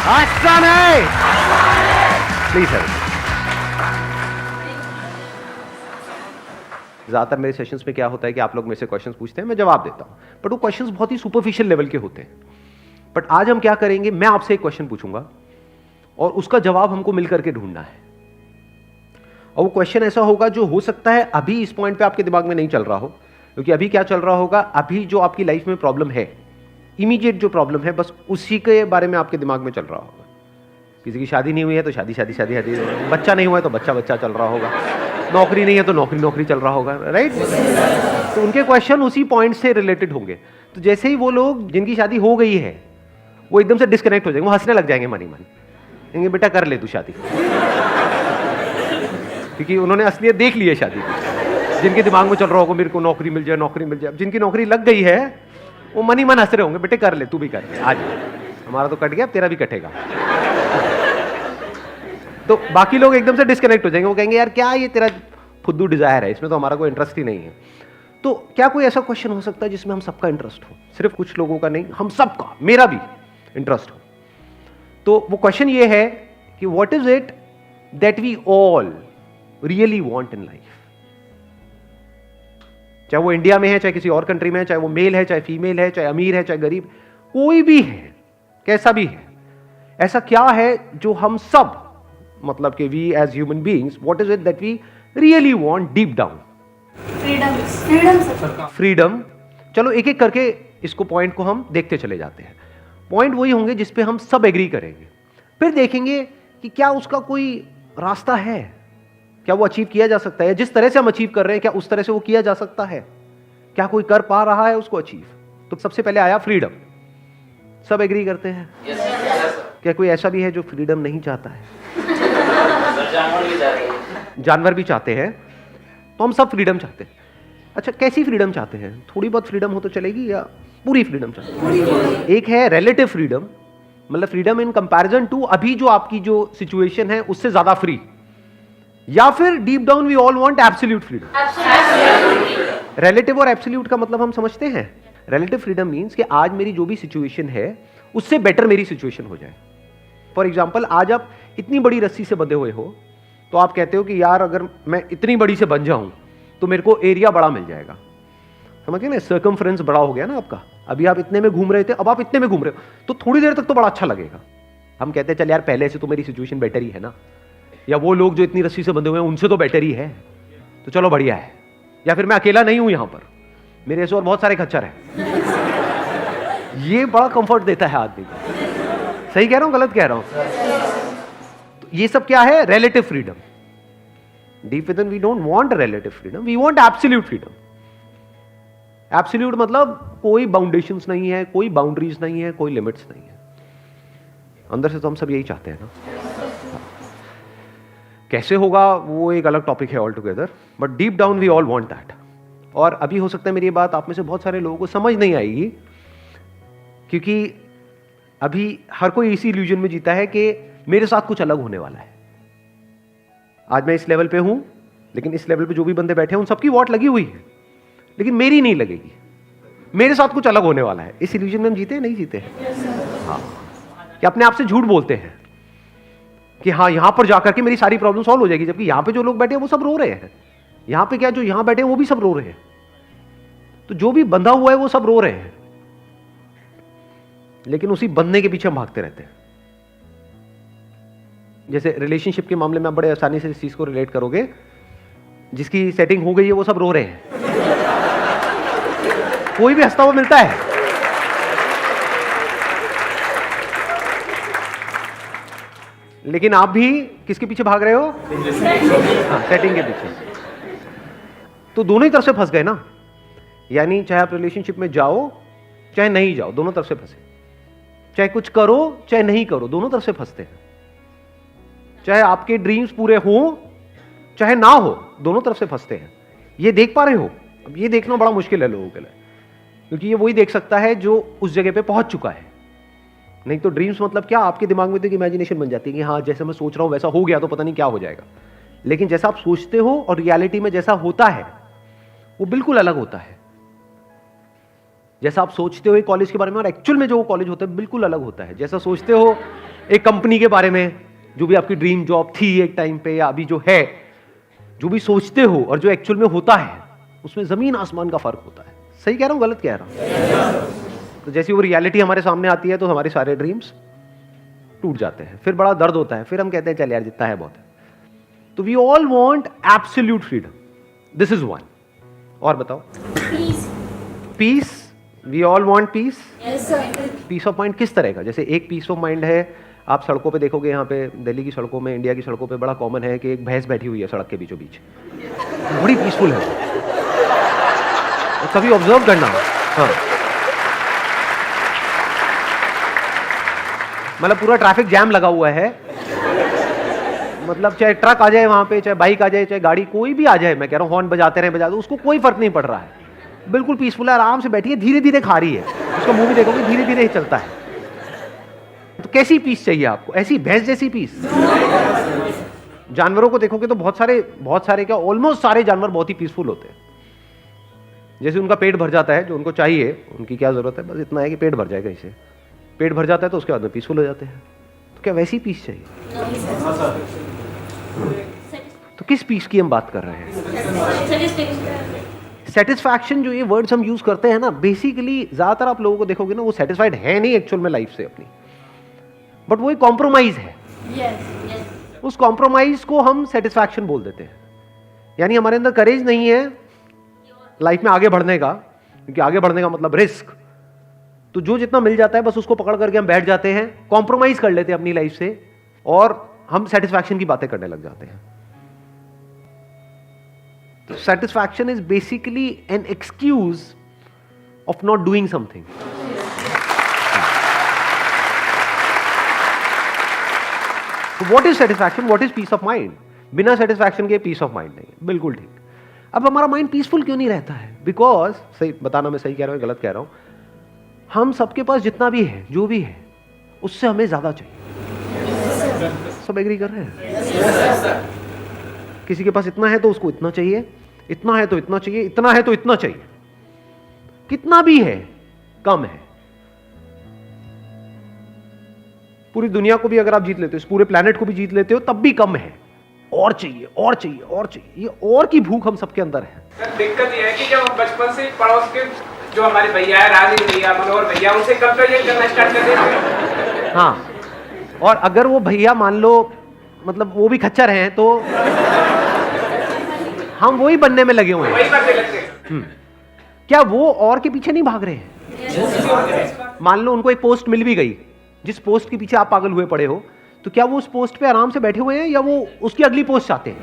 अच्छा नहीं, please sir. ज्यादातर मेरे सेशंस में क्या होता है कि आप लोग मेरे से क्वेश्चंस पूछते हैं, मैं जवाब देता हूं, बट वो क्वेश्चंस बहुत ही सुपरफिशियल लेवल के होते हैं। बट आज हम क्या करेंगे, मैं आपसे एक क्वेश्चन पूछूंगा और उसका जवाब हमको मिलकर के ढूंढना है। और वो क्वेश्चन ऐसा होगा जो हो सकता है अभी इस पॉइंट पे आपके दिमाग में नहीं चल रहा हो, क्योंकि अभी क्या चल रहा होगा, अभी जो आपकी लाइफ में प्रॉब्लम है, इमीडिएट जो प्रॉब्लम है, बस उसी के बारे में आपके दिमाग में चल रहा होगा। किसी की शादी नहीं हुई है तो शादी शादी शादी शादी, बच्चा नहीं हुआ है तो बच्चा बच्चा चल रहा होगा, नौकरी नहीं है तो नौकरी नौकरी चल रहा होगा, राइट। तो उनके क्वेश्चन उसी पॉइंट से रिलेटेड होंगे। तो जैसे ही वो लोग जिनकी शादी हो गई है वो एकदम से डिस्कनेक्ट हो जाएंगे, वो हंसने लग जाएंगे मन ही मन, कहेंगे बेटा कर ले तू शादी, क्योंकि उन्होंने असलियत देख ली है शादी की। जिनके दिमाग में चल रहा होगा मेरे को नौकरी मिल जाए नौकरी मिल जाए, जिनकी नौकरी लग गई है वो मन ही मन हंस रहे होंगे, बेटे कर ले तू भी कर ले, आज हमारा तो कट गया, तेरा भी कटेगा। तो बाकी लोग एकदम से डिस्कनेक्ट हो जाएंगे, वो कहेंगे यार क्या ये तेरा फुद्दू डिजायर है, इसमें तो हमारा कोई इंटरेस्ट ही नहीं है। तो क्या कोई ऐसा क्वेश्चन हो सकता है जिसमें हम सबका इंटरेस्ट हो, सिर्फ कुछ लोगों का नहीं, हम सबका, मेरा भी इंटरेस्ट हो? तो वो क्वेश्चन ये है कि what is it that we all really want in life. चाहे वो इंडिया में है, चाहे किसी और कंट्री में है, चाहे वो मेल है, चाहे फीमेल है, चाहे अमीर है, चाहे गरीब, कोई भी है, कैसा भी है, ऐसा क्या है जो हम सब, मतलब कि we as human beings, what is it that we really want deep down? Freedom. चलो एक एक करके इसको पॉइंट को हम देखते चले जाते हैं। पॉइंट वही होंगे जिस पे हम सब एग्री करेंगे, फिर देखेंगे कि क्या उसका कोई रास्ता है, क्या वो अचीव किया जा सकता है, जिस तरह से हम अचीव कर रहे हैं क्या उस तरह से वो किया जा सकता है, क्या कोई कर पा रहा है उसको अचीव। तो सबसे पहले आया फ्रीडम। सब एग्री करते हैं? क्या कोई ऐसा भी है जो फ्रीडम नहीं चाहता है? जानवर भी चाहते हैं। तो हम सब फ्रीडम चाहते हैं। अच्छा, कैसी फ्रीडम चाहते हैं? थोड़ी बहुत फ्रीडम हो तो चलेगी या पूरी फ्रीडम चाहते हैं? एक है रिलेटिव फ्रीडम, मतलब फ्रीडम इन कंपैरिजन टू अभी जो आपकी जो सिचुएशन है उससे ज्यादा फ्री, या फिर deep down we all want absolute freedom. Relative और एब्सोल्यूट का मतलब हम समझते हैं। रिलेटिव फ्रीडम मींस कि आज मेरी जो भी सिचुएशन है उससे बेटर मेरी सिचुएशन हो जाए। फॉर एग्जाम्पल, आज आप इतनी बड़ी रस्सी से बंधे हुए हो तो आप कहते हो कि यार अगर मैं इतनी बड़ी से बंध जाऊं तो मेरे को एरिया बड़ा मिल जाएगा, समझिए ना, सर्कमफ्रेंस बड़ा हो गया ना आपका। अभी आप इतने में घूम रहे थे, अब आप इतने में घूम रहे हो, तो थोड़ी देर तक तो बड़ा अच्छा लगेगा। हम कहते हैं चल यार पहले से तो मेरी सिचुएशन बेटर ही है ना, या वो लोग जो इतनी रस्सी से बंधे हुए हैं उनसे तो बेटर ही है, तो चलो बढ़िया है। या फिर मैं अकेला नहीं हूं यहां पर, मेरे ऐसे और बहुत सारे खच्चर हैं। ये बड़ा कंफर्ट देता है आदमी को। सही कह रहा हूं गलत कह रहा हूं? तो ये सब क्या है? Relative freedom. Deep within we don't want relative freedom, we want absolute freedom. Absolute मतलब कोई बाउंडेशंस नहीं है, कोई बाउंड्रीज नहीं है, कोई लिमिट्स नहीं है। अंदर से तो हम सब यही चाहते हैं ना। कैसे होगा वो एक अलग टॉपिक है all together, but deep down we all want that. और अभी हो सकता है मेरी ये बात आप में से बहुत सारे लोगों को समझ नहीं आएगी, क्योंकि अभी हर कोई इसी इल्यूजन में जीता है कि मेरे साथ कुछ अलग होने वाला है। आज मैं इस लेवल पे हूं, लेकिन इस लेवल पे जो भी बंदे बैठे हैं उन सबकी वॉट लगी हुई है, लेकिन मेरी नहीं लगेगी। मेरे साथ कुछ अलग होने वाला है। इस इल्यूजन में हम जीते हैं नहीं जीते हैं? हाँ, कि अपने आप से झूठ बोलते हैं कि हाँ यहां पर जाकर के मेरी सारी प्रॉब्लम सॉल्व हो जाएगी, जबकि यहां पे जो लोग बैठे हैं वो सब रो रहे हैं। यहां पे क्या, जो यहां बैठे हैं वो भी सब रो रहे हैं। तो जो भी बंधा हुआ है वो सब रो रहे हैं, लेकिन उसी बंधने के पीछे हम भागते रहते हैं। जैसे रिलेशनशिप के मामले में आप बड़े आसानी से इस चीज को रिलेट करोगे, जिसकी सेटिंग हो गई है वो सब रो रहे हैं। कोई भी हंसता हुआ मिलता है, लेकिन आप भी किसके पीछे भाग रहे हो? हाँ, सेटिंग के पीछे। तो दोनों ही तरफ से फंस गए ना। यानी चाहे आप रिलेशनशिप में जाओ चाहे नहीं जाओ, दोनों तरफ से फंसे। चाहे कुछ करो चाहे नहीं करो, दोनों तरफ से फंसते हैं। चाहे आपके ड्रीम्स पूरे हों चाहे ना हो, दोनों तरफ से फंसते हैं। ये देख पा रहे हो? अब ये देखना बड़ा मुश्किल है लोगों के लिए, क्योंकि ये वही देख सकता है जो उस जगह पे पहुंच चुका है। नहीं तो ड्रीम्स मतलब क्या, आपके दिमाग में तो एक इमेजिनेशन बन जाती है कि हाँ जैसे मैं सोच रहा हूं वैसा हो गया तो पता नहीं क्या हो जाएगा। लेकिन जैसा आप सोचते हो और रियलिटी में जैसा होता है वो बिल्कुल अलग होता है। जैसा आप सोचते हो कॉलेज के बारे में और एक्चुअल में जो कॉलेज होता है बिल्कुल अलग होता है। जैसा सोचते हो एक कंपनी के बारे में, जो भी आपकी ड्रीम जॉब थी एक टाइम पे या अभी जो है, जो भी सोचते हो और जो एक्चुअल में होता है, उसमें जमीन आसमान का फर्क होता है। सही कह रहा हूं, गलत कह रहा हूं? तो जैसी वो रियलिटी हमारे सामने आती है तो हमारे सारे ड्रीम्स टूट जाते हैं, फिर बड़ा दर्द होता है, फिर हम कहते हैं चल यार जितना है बहुत है। तो we all want absolute freedom, this is one. और बताओ? Peace, we all want peace. Peace of mind किस तरह का? जैसे एक पीस ऑफ माइंड है, आप सड़कों पे देखोगे, यहाँ पे दिल्ली की सड़कों में, इंडिया की सड़कों पे बड़ा कॉमन है कि एक भैंस बैठी हुई है सड़क के बीचों बीच, बड़ी पीसफुल है। कभी ऑब्जर्व करना। हाँ, मतलब पूरा ट्रैफिक जैम लगा हुआ है, मतलब चाहे ट्रक आ जाए वहां पे, चाहे बाइक आ जाए, चाहे गाड़ी कोई भी आ जाए, मैं कह रहा हूँ हॉर्न बजाते रहे बजाते, उसको कोई फर्क नहीं पड़ रहा है, बिल्कुल पीसफुल है, आराम से बैठी है, धीरे धीरे खा रही है, उसका मुंह भी देखोगे धीरे धीरे ही चलता है। तो कैसी पीस चाहिए आपको? ऐसी भैंस जैसी पीस। जानवरों को देखोगे तो बहुत सारे क्या, ऑलमोस्ट सारे जानवर बहुत ही पीसफुल होते हैं। जैसे उनका पेट भर जाता है, जो उनको चाहिए, उनकी क्या जरूरत है, बस इतना है कि पेट भर जाए, कहीं से पेट भर जाता है तो उसके बाद में पीसफुल हो जाते हैं। तो क्या वैसी पीस चाहिए? तो किस पीस की हम बात कर रहे हैं? सेटिस्फैक्शन, जो ये वर्ड्स हम यूज करते हैं ना, बेसिकली ज्यादातर आप लोगों को देखोगे ना, वो सेटिस्फाइड है नहीं एक्चुअल में लाइफ से अपनी, बट वो एक कॉम्प्रोमाइज है। उस कॉम्प्रोमाइज को हम सेटिस्फैक्शन बोल देते हैं। यानी हमारे अंदर करेज नहीं है लाइफ में आगे बढ़ने का, क्योंकि आगे बढ़ने का मतलब रिस्क। तो जो जितना मिल जाता है बस उसको पकड़ करके हम बैठ जाते हैं, कॉम्प्रोमाइज कर लेते हैं अपनी लाइफ से, और हम सेटिस्फैक्शन की बातें करने लग जाते हैं। तो satisfaction is basically an excuse of not doing something. What is satisfaction, what is peace of mind? बिना सेटिस्फैक्शन के पीस ऑफ माइंड नहीं। बिल्कुल ठीक। अब हमारा माइंड पीसफुल क्यों नहीं रहता है? बिकॉज, सही बताना, मैं सही कह रहा हूं गलत कह रहा हूं, हम सबके पास जितना भी है, जो भी है, उससे हमें ज्यादा चाहिए। सब एग्री कर रहे हैं? किसी के पास इतना है तो उसको इतना चाहिए, इतना है तो इतना चाहिए, इतना है तो इतना चाहिए। कितना भी है कम है। पूरी दुनिया को भी अगर आप जीत लेते हो, इस पूरे प्लेनेट को भी जीत लेते हो, तब भी कम है। और चाहिए, और चाहिए, और चाहिए। ये और की भूख हम सबके अंदर है। दिक्कत ये है कि जब हम बचपन से पड़ोस के जो हमारे भैया है, राजी भैया, मनोहर भैया, उनसे कंपेरिजन करना स्टार्ट कर देते हैं। हाँ, और अगर वो भैया मान लो मतलब वो भी खच्चर हैं, तो हम वही बनने में लगे हुए हैं, वही करने लगते हैं। क्या वो और के पीछे नहीं भाग रहे हैं? मान लो उनको एक पोस्ट मिल भी गई, जिस पोस्ट के पीछे आप पागल हुए पड़े हो, तो क्या वो उस पोस्ट पे आराम से बैठे हुए हैं, या वो उसकी अगली पोस्ट चाहते हैं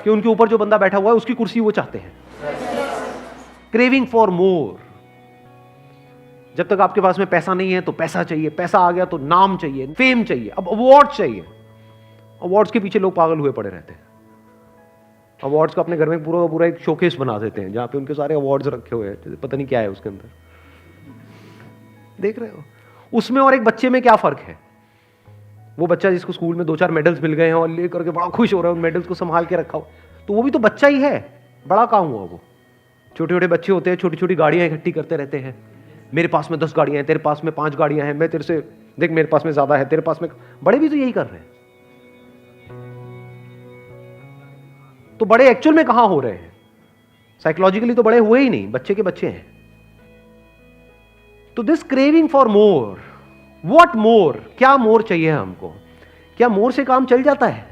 कि उनके ऊपर जो बंदा बैठा हुआ है उसकी कुर्सी वो चाहते हैं? Craving for more. जब तक आपके पास में पैसा नहीं है तो पैसा चाहिए, पैसा आ गया तो नाम चाहिए, फेम चाहिए, अब अवार्ड चाहिए। अवार्ड्स के पीछे लोग पागल हुए पड़े रहते हैं। अवार्ड्स का अपने घर में पूरा पूरा एक शोकेस बना देते हैं, जहां पे उनके सारे अवार्ड्स रखे हुए हैं, पता नहीं क्या है उसके अंदर। देख रहे हो? उसमें और एक बच्चे में क्या फर्क है? वो बच्चा जिसको स्कूल में 2-4 मेडल्स मिल गए हैं और लेकर के बड़ा खुश हो रहा है, उन मेडल्स को संभाल के रखा हो, तो वो भी तो बच्चा ही है। बड़ा काम हुआ वो। छोटे छोटे बच्चे होते हैं, छोटी छोटी गाड़ियां इकट्ठी करते रहते हैं। मेरे पास में 10 गाड़ियां हैं, तेरे पास में 5 गाड़ियां हैं, मैं तेरे से देख, मेरे पास में ज्यादा है, तेरे पास में। बड़े भी तो यही कर रहे हैं। तो बड़े एक्चुअल में कहां हो रहे हैं? साइकोलॉजिकली तो बड़े हुए ही नहीं, बच्चे के बच्चे हैं। तो this craving for more, what more? क्या मोर चाहिए हमको? क्या मोर से काम चल जाता है?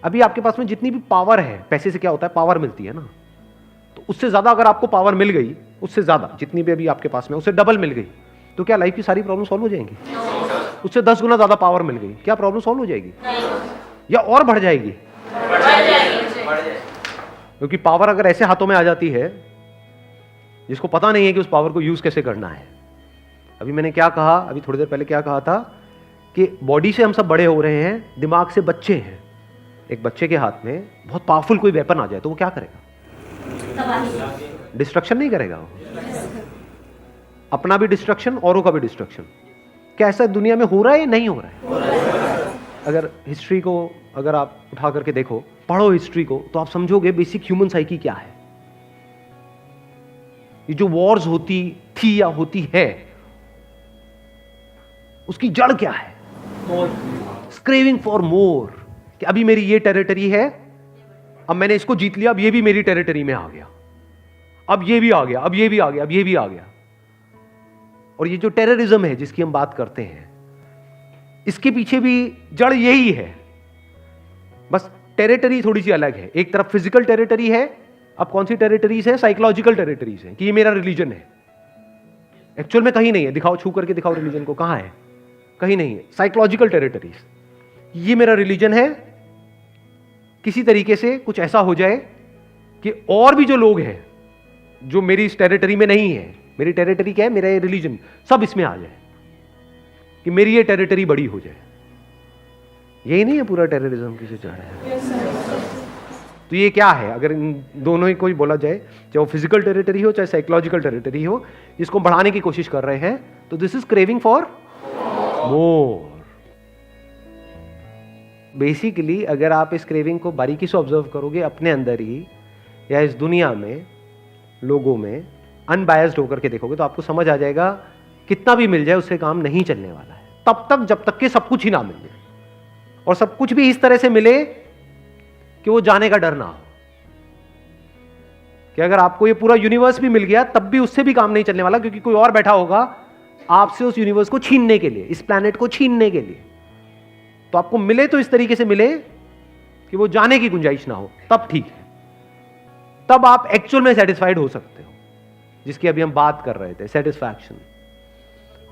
अभी आपके पास में जितनी भी पावर है, पैसे से क्या होता है, पावर मिलती है ना, तो उससे ज्यादा अगर आपको पावर मिल गई, उससे ज्यादा जितनी भी अभी आपके पास में, उससे डबल मिल गई, तो क्या लाइफ की सारी प्रॉब्लम सॉल्व हो जाएंगी? उससे 10 गुना ज्यादा पावर मिल गई, क्या प्रॉब्लम सॉल्व हो जाएगी? या और बढ़ जाएगी? क्योंकि पावर अगर ऐसे हाथों में आ जाती है जिसको पता नहीं है कि उस पावर को यूज कैसे करना है। अभी मैंने क्या कहा, अभी थोड़ी देर पहले क्या कहा था कि बॉडी से हम सब बड़े हो रहे हैं, दिमाग से बच्चे हैं। एक बच्चे के हाथ में बहुत पावरफुल कोई वेपन आ जाए तो वो क्या करेगा? डिस्ट्रक्शन नहीं करेगा वो। अपना भी डिस्ट्रक्शन, औरों का भी डिस्ट्रक्शन। क्या ऐसा दुनिया में हो रहा है या नहीं हो रहा है? अगर हिस्ट्री को अगर आप उठा करके देखो, पढ़ो हिस्ट्री को, तो आप समझोगे बेसिक ह्यूमन साइकी क्या है। ये जो वॉर्स होती थी या होती है, उसकी जड़ क्या है? क्रेविंग फॉर मोर, कि अभी मेरी ये टेरिटरी है, अब मैंने इसको जीत लिया, अब ये भी मेरी टेरिटरी में आ गया, अब ये भी आ गया, अब ये भी आ गया, अब ये भी आ गया। और ये जो टेररिज्म है जिसकी हम बात करते हैं, इसके पीछे भी जड़ यही है, बस टेरिटरी थोड़ी सी अलग है। एक तरफ फिजिकल टेरिटरी है, अब कौन सी टेरिटरीज है? साइकोलॉजिकल टेरिटरीज है, कि ये मेरा रिलीजन है। एक्चुअल में कहीं नहीं है, दिखाओ, छू करके दिखाओ रिलीजन को, कहां है? कहीं नहीं है। साइकोलॉजिकल टेरिटरीज, ये मेरा रिलीजन है, किसी तरीके से कुछ ऐसा हो जाए कि और भी जो लोग हैं जो मेरी इस टेरिटरी में नहीं है, मेरी टेरिटरी क्या है? मेरा ये रिलीजन, सब इसमें आ जाए, कि मेरी ये टेरिटरी बड़ी हो जाए। यही नहीं है पूरा टेररिज्म की जो जड़ है। तो ये क्या है? अगर इन दोनों ही कोई बोला जाए, चाहे वो फिजिकल टेरिटरी हो चाहे साइकोलॉजिकल टेरिटरी हो, जिसको बढ़ाने की कोशिश कर रहे हैं, तो this is craving for more. Basically अगर आप इस क्रेविंग को बारीकी से ऑब्जर्व करोगे अपने अंदर ही या इस दुनिया में लोगों में, अनबायस्ड होकर के देखोगे, तो आपको समझ आ जाएगा कितना भी मिल जाए उससे काम नहीं चलने वाला है, तब तक जब तक कि सब कुछ ही ना मिल जाए, और सब कुछ भी इस तरह से मिले कि वो जाने का डर ना हो। कि अगर आपको ये पूरा यूनिवर्स भी मिल गया तब भी उससे भी काम नहीं चलने वाला, क्योंकि कोई और बैठा होगा आपसे उस यूनिवर्स को छीनने के लिए, इस प्लैनेट को छीनने के लिए। तो आपको मिले तो इस तरीके से मिले कि वो जाने की गुंजाइश ना हो, तब ठीक है, तब आप एक्चुअल में सेटिस्फाइड हो सकते हो, जिसकी अभी हम बात कर रहे थे, सेटिस्फैक्शन,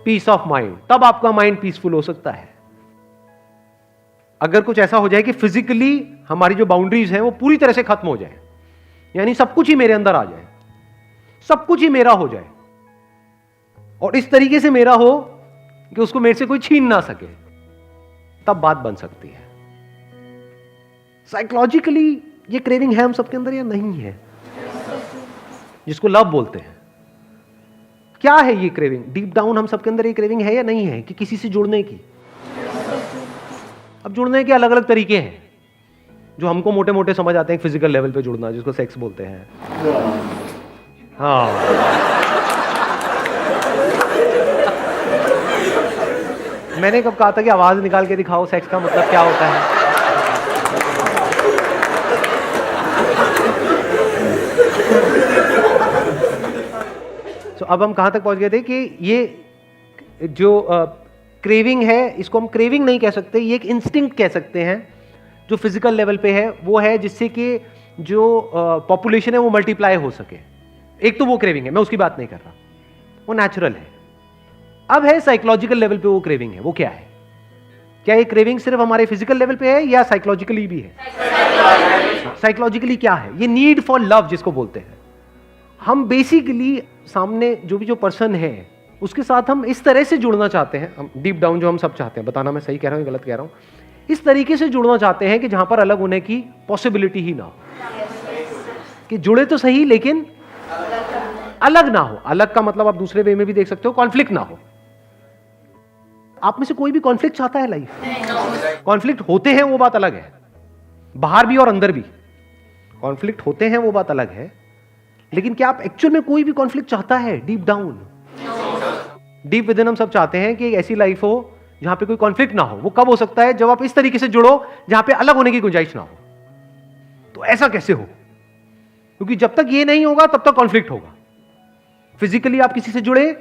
पीस ऑफ माइंड। तब आपका माइंड पीसफुल हो सकता है। अगर कुछ ऐसा हो जाए कि फिजिकली हमारी जो बाउंड्रीज हैं वो पूरी तरह से खत्म हो जाए, यानी सब कुछ ही मेरे अंदर आ जाए, सब कुछ ही मेरा हो जाए, और इस तरीके से मेरा हो कि उसको मेरे से कोई छीन ना सके, तब बात बन सकती है। साइकोलॉजिकली ये क्रेविंग है हम सबके अंदर या नहीं है, जिसको लव बोलते हैं? क्या है ये क्रेविंग? डीप डाउन हम सबके अंदर ये क्रेविंग है या नहीं है, कि किसी से जुड़ने की? अब जुड़ने के अलग अलग तरीके हैं, जो हमको मोटे मोटे समझ आते हैं। फिजिकल लेवल पे जुड़ना, जिसको सेक्स बोलते हैं। हाँ, मैंने कब कहा था कि आवाज निकाल के दिखाओ सेक्स का मतलब क्या होता है? तो अब हम कहां तक पहुंच गए थे कि ये जो क्रेविंग है, इसको हम क्रेविंग नहीं कह सकते, ये एक इंस्टिंक्ट कह सकते हैं, जो फिजिकल लेवल पे है, वो है जिससे कि जो पॉपुलेशन है वो मल्टीप्लाई हो सके। एक तो वो क्रेविंग है, मैं उसकी बात नहीं कर रहा, वो नेचुरल है। अब है साइकोलॉजिकल लेवल पे वो क्रेविंग है, वो क्या है? क्या ये क्रेविंग सिर्फ हमारे फिजिकल लेवल पे है या साइकोलॉजिकली भी है? साइकोलॉजिकली क्या है? ये नीड फॉर लव जिसको बोलते हैं। हम बेसिकली सामने जो भी जो पर्सन है उसके साथ हम इस तरह से जुड़ना चाहते हैं, हम डीप डाउन जो हम सब चाहते हैं, बताना मैं सही कह रहा हूं गलत कह रहा हूं, इस तरीके से जुड़ना चाहते हैं कि जहां पर अलग होने की पॉसिबिलिटी ही ना हो, कि जुड़े तो सही लेकिन अलग ना हो। अलग का मतलब आप दूसरे वे में भी देख सकते हो, कॉन्फ्लिक्ट ना हो। आप में से कोई भी कॉन्फ्लिक्ट चाहता है लाइफ? कॉन्फ्लिक्ट होते हैं वो बात अलग है, बाहर भी और अंदर भी कॉन्फ्लिक्ट होते हैं वो बात अलग है, लेकिन क्या आप एक्चुअल में कोई भी कॉन्फ्लिक्ट चाहता है? Deep down, deep with in हम सब चाहते हैं कि ऐसी लाइफ हो जहां पे कोई कॉन्फ्लिक्ट ना हो। वो कब हो सकता है? जब आप इस तरीके से जुड़ो जहां पे अलग होने की गुंजाइश ना हो। तो ऐसा कैसे हो? क्योंकि जब तक ये नहीं होगा तब तक कॉन्फ्लिक्ट होगा। फिजिकली आप किसी से जुड़े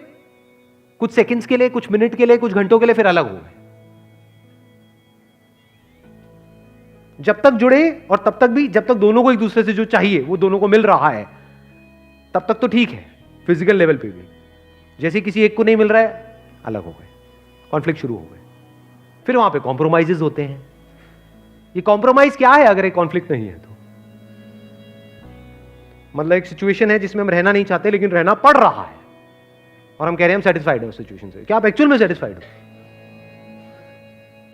कुछ सेकंड्स के लिए, कुछ मिनट के लिए, कुछ घंटों के लिए, फिर अलग हो गए। जब तक जुड़े और तब तक भी, जब तक दोनों को एक दूसरे से जो चाहिए वो दोनों को मिल रहा है, तब तक तो ठीक है फिजिकल लेवल पे भी। जैसे किसी एक को नहीं मिल रहा है, अलग हो गए, कॉन्फ्लिक्ट शुरू हो गए। फिर वहां पे कॉम्प्रोमाइजेस होते हैं। ये कॉम्प्रोमाइज क्या है अगर एक कॉन्फ्लिक्ट नहीं है तो? मतलब एक सिचुएशन है जिसमें हम रहना नहीं चाहते लेकिन रहना पड़ रहा है, और हम कह रहे हैं हम सेटिस्फाइड हैं उस सिचुएशन से। क्या आप एक्चुअल में सेटिस्फाइड हो?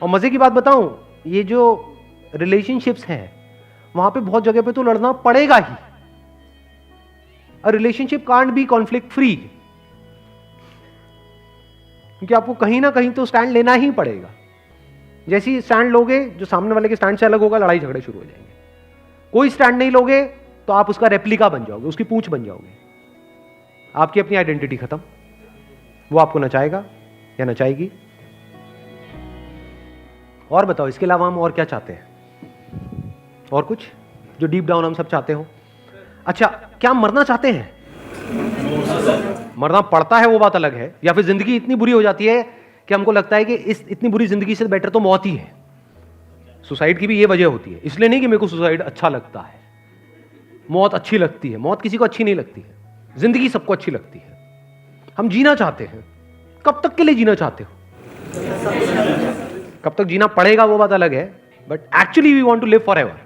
और मजे की बात बताऊं, ये जो रिलेशनशिप्स हैं वहां पे बहुत जगह पे तो लड़ना पड़ेगा ही। A relationship can't be conflict free, क्योंकि आपको कहीं ना कहीं तो स्टैंड लेना ही पड़ेगा। जैसे ही स्टैंड लोगे जो सामने वाले के स्टैंड से अलग होगा, लड़ाई झगड़े शुरू हो जाएंगे। कोई स्टैंड नहीं लोगे तो आप उसका रेप्लिका बन जाओगे, उसकी पूंछ बन जाओगे। आपकी अपनी आइडेंटिटी खत्म, वो आपको नचाएगा या नचाएगी, और बताओ इसके अलावा हम और क्या चाहते हैं? और कुछ जो डीप डाउन हम सब चाहते हो? अच्छा, क्या हम मरना चाहते हैं? मरना पड़ता है वो बात अलग है, या फिर जिंदगी इतनी बुरी हो जाती है कि हमको लगता है कि इस इतनी बुरी जिंदगी से बेटर तो मौत ही है। सुसाइड की भी ये वजह होती है, इसलिए नहीं कि मेरे को सुसाइड अच्छा लगता है, मौत अच्छी लगती है। मौत किसी को अच्छी नहीं लगती है, जिंदगी सबको अच्छी लगती है। हम जीना चाहते हैं, कब तक के लिए जीना चाहते हो? कब तक जीना पड़ेगा वो बात अलग है, but actually we want to live forever.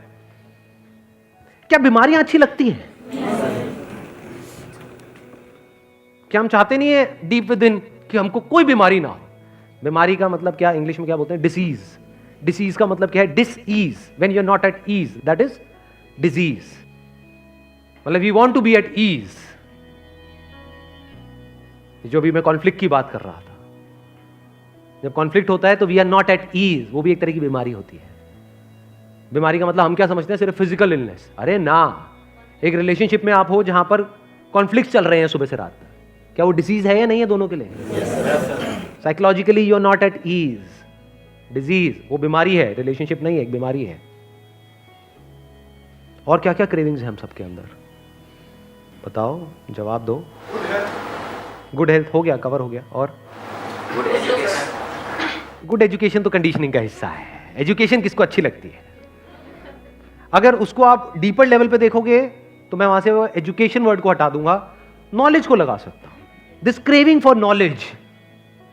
क्या बीमारियां अच्छी लगती हैं? क्या हम चाहते नहीं है डीप विद इन कि हमको कोई बीमारी ना हो? बीमारी का मतलब क्या, इंग्लिश में क्या बोलते हैं? डिसीज। डिसीज का मतलब क्या है? Dis ease. When you are not at ease, that is disease. मतलब we want to be at ease. जो भी मैं कॉन्फ्लिक्ट की बात कर रहा था, जब कॉन्फ्लिक्ट होता है तो we are not at ease, वो भी एक तरह की बीमारी होती है। बीमारी का मतलब हम क्या समझते हैं? सिर्फ फिजिकल इलनेस। अरे ना, एक रिलेशनशिप में आप हो जहां पर कॉन्फ्लिक्ट चल रहे हैं सुबह से रात तक, क्या वो डिसीज है या नहीं है दोनों के लिए? Psychologically you are not at ease, disease, वो बीमारी है, रिलेशनशिप नहीं है, एक बीमारी है। और क्या क्या क्रेविंग्स हैं हम सबके अंदर? बताओ, जवाब दो। गुड हेल्थ हो गया, कवर हो गया। और गुड एजुकेशन तो कंडीशनिंग का हिस्सा है। एजुकेशन किसको अच्छी लगती है? अगर उसको आप डीपर लेवल पे देखोगे तो मैं वहां से वो एजुकेशन वर्ड को हटा दूंगा, नॉलेज को लगा सकता हूं। This craving for knowledge,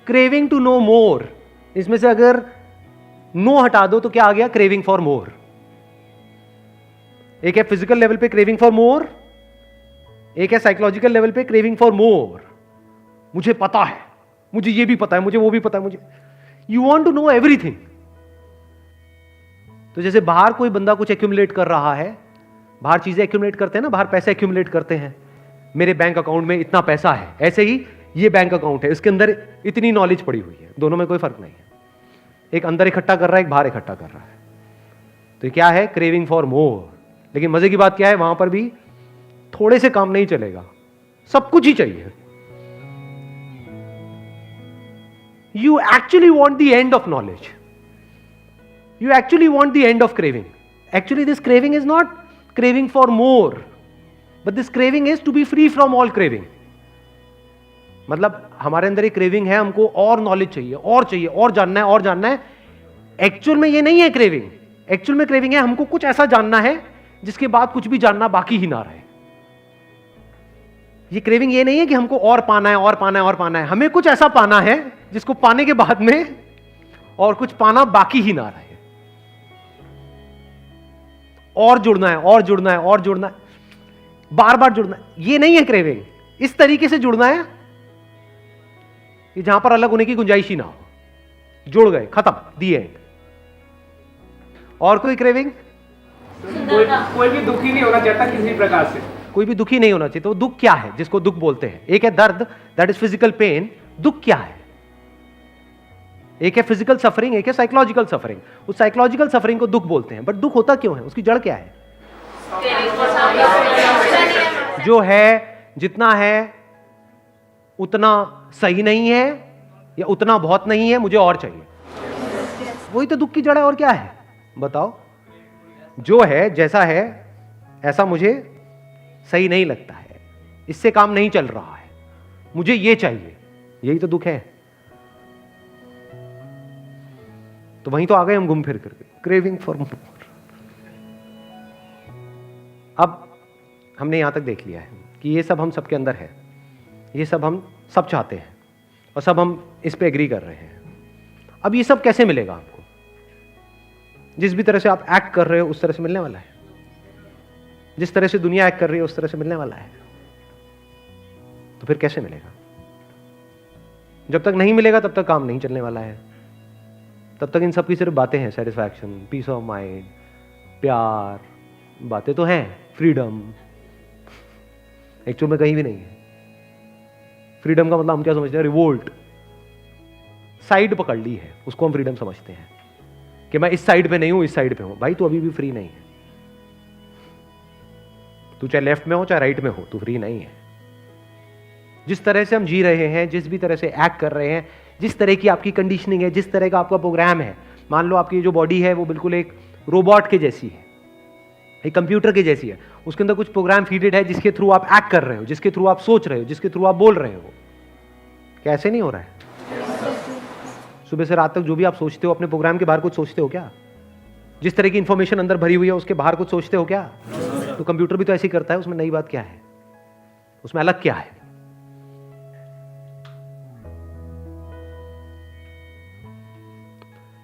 craving to know more, इसमें से अगर नो हटा दो तो क्या आ गया? Craving for more. एक है फिजिकल लेवल पे क्रेविंग फॉर मोर, एक है साइकोलॉजिकल लेवल पे क्रेविंग फॉर मोर। मुझे पता है, मुझे ये भी पता है, मुझे वो भी पता है, मुझे, you want to know everything. तो जैसे बाहर कोई बंदा कुछ एक्यूमुलेट कर रहा है, बाहर चीजें एक्यूमुलेट करते हैं ना, बाहर पैसे एक्यूमुलेट करते हैं, मेरे बैंक अकाउंट में इतना पैसा है, ऐसे ही ये बैंक अकाउंट है, इसके अंदर इतनी नॉलेज पड़ी हुई है। दोनों में कोई फर्क नहीं है, एक अंदर इकट्ठा कर रहा है, एक बाहर इकट्ठा कर रहा है। तो ये क्या है? Craving for more. लेकिन मजे की बात क्या है, वहां पर भी थोड़े से काम नहीं चलेगा, सब कुछ ही चाहिए। You actually want the end of knowledge. You actually want the end of craving. Actually, this craving is not craving for more, but this craving is to be free from all craving. मतलब हमारे अंदर एक craving है, हमको और knowledge चाहिए, और चाहिए, और जानना है, और जानना है। एक्चुअल में ये नहीं है क्रेविंग। एक्चुअल में क्रेविंग है हमको कुछ ऐसा जानना है जिसके बाद कुछ भी जानना बाकी ही ना रहे। ये क्रेविंग ये नहीं है कि हमको और पाना है, और पाना है, और पाना है। हमें कुछ ऐसा पाना है जिसको पाने के बाद में और कुछ पाना बाकी ही ना रहे। और जुड़ना है, और जुड़ना है, और जुड़ना है, बार बार जुड़ना है। ये नहीं है क्रेविंग। इस तरीके से जुड़ना है कि जहां पर अलग होने की गुंजाइश ही ना हो। जुड़ गए, खत्म, दी एंड। और कोई क्रेविंग? कोई भी दुखी नहीं होना चाहता किसी प्रकार से। कोई भी दुखी नहीं होना चाहिए। तो दुख क्या है जिसको दुख बोलते हैं? एक है दर्द, दैट इज फिजिकल पेन। दुख क्या है? एक है फिजिकल सफरिंग, एक है साइकोलॉजिकल सफरिंग। उस साइकोलॉजिकल सफरिंग को दुख बोलते हैं। बट दुख होता क्यों है? उसकी जड़ क्या है? जो है, जितना है उतना सही नहीं है, या उतना बहुत नहीं है, मुझे और चाहिए। वही तो दुख की जड़ है। और क्या है बताओ? जो है, जैसा है, ऐसा मुझे सही नहीं लगता है, इससे काम नहीं चल रहा है, मुझे ये चाहिए। यही तो दुख है। तो वहीं तो आ गए हम घूम फिर करके, क्रेविंग फॉर मोर। अब हमने यहां तक देख लिया है कि ये सब हम सबके अंदर है, ये सब हम सब चाहते हैं, और सब हम इस पे एग्री कर रहे हैं। अब ये सब कैसे मिलेगा आपको? जिस भी तरह से आप एक्ट कर रहे हो उस तरह से मिलने वाला है। जिस तरह से दुनिया एक्ट कर रही है उस तरह से मिलने वाला है। तो फिर कैसे मिलेगा? जब तक नहीं मिलेगा तब तक काम नहीं चलने वाला है। तब तक इन सब की सिर्फ बातें हैं, सेटिस्फैक्शन, पीस ऑफ माइंड, प्यार, बातें तो हैं, फ्रीडम, एक्चुअल में कहीं भी नहीं है। फ्रीडम का मतलब हम क्या समझते हैं? रिवोल्ट, साइड पकड़ ली है, उसको हम फ्रीडम समझते हैं कि मैं इस साइड पे नहीं हूं, इस साइड पे हूं। भाई तू अभी भी फ्री नहीं है। तू चाहे लेफ्ट में हो चाहे राइट में हो, तू फ्री नहीं है। जिस तरह से हम जी रहे हैं, जिस भी तरह से एक्ट कर रहे हैं, जिस तरह की आपकी कंडीशनिंग है, जिस तरह का आपका प्रोग्राम है, मान लो आपकी जो बॉडी है वो बिल्कुल एक रोबोट के जैसी है, एक कंप्यूटर के जैसी है, उसके अंदर कुछ प्रोग्राम फीडेड है जिसके थ्रू आप एक्ट कर रहे हो, जिसके थ्रू आप सोच रहे हो, जिसके थ्रू आप बोल रहे हो। कैसे नहीं हो रहा है? सुबह से रात तक जो भी आप सोचते हो अपने प्रोग्राम के बाहर कुछ सोचते हो क्या? जिस तरह की इंफॉर्मेशन अंदर भरी हुई है उसके बाहर कुछ सोचते हो क्या? तो कंप्यूटर भी तो ऐसे ही करता है। उसमें नई बात क्या है? उसमें अलग क्या है?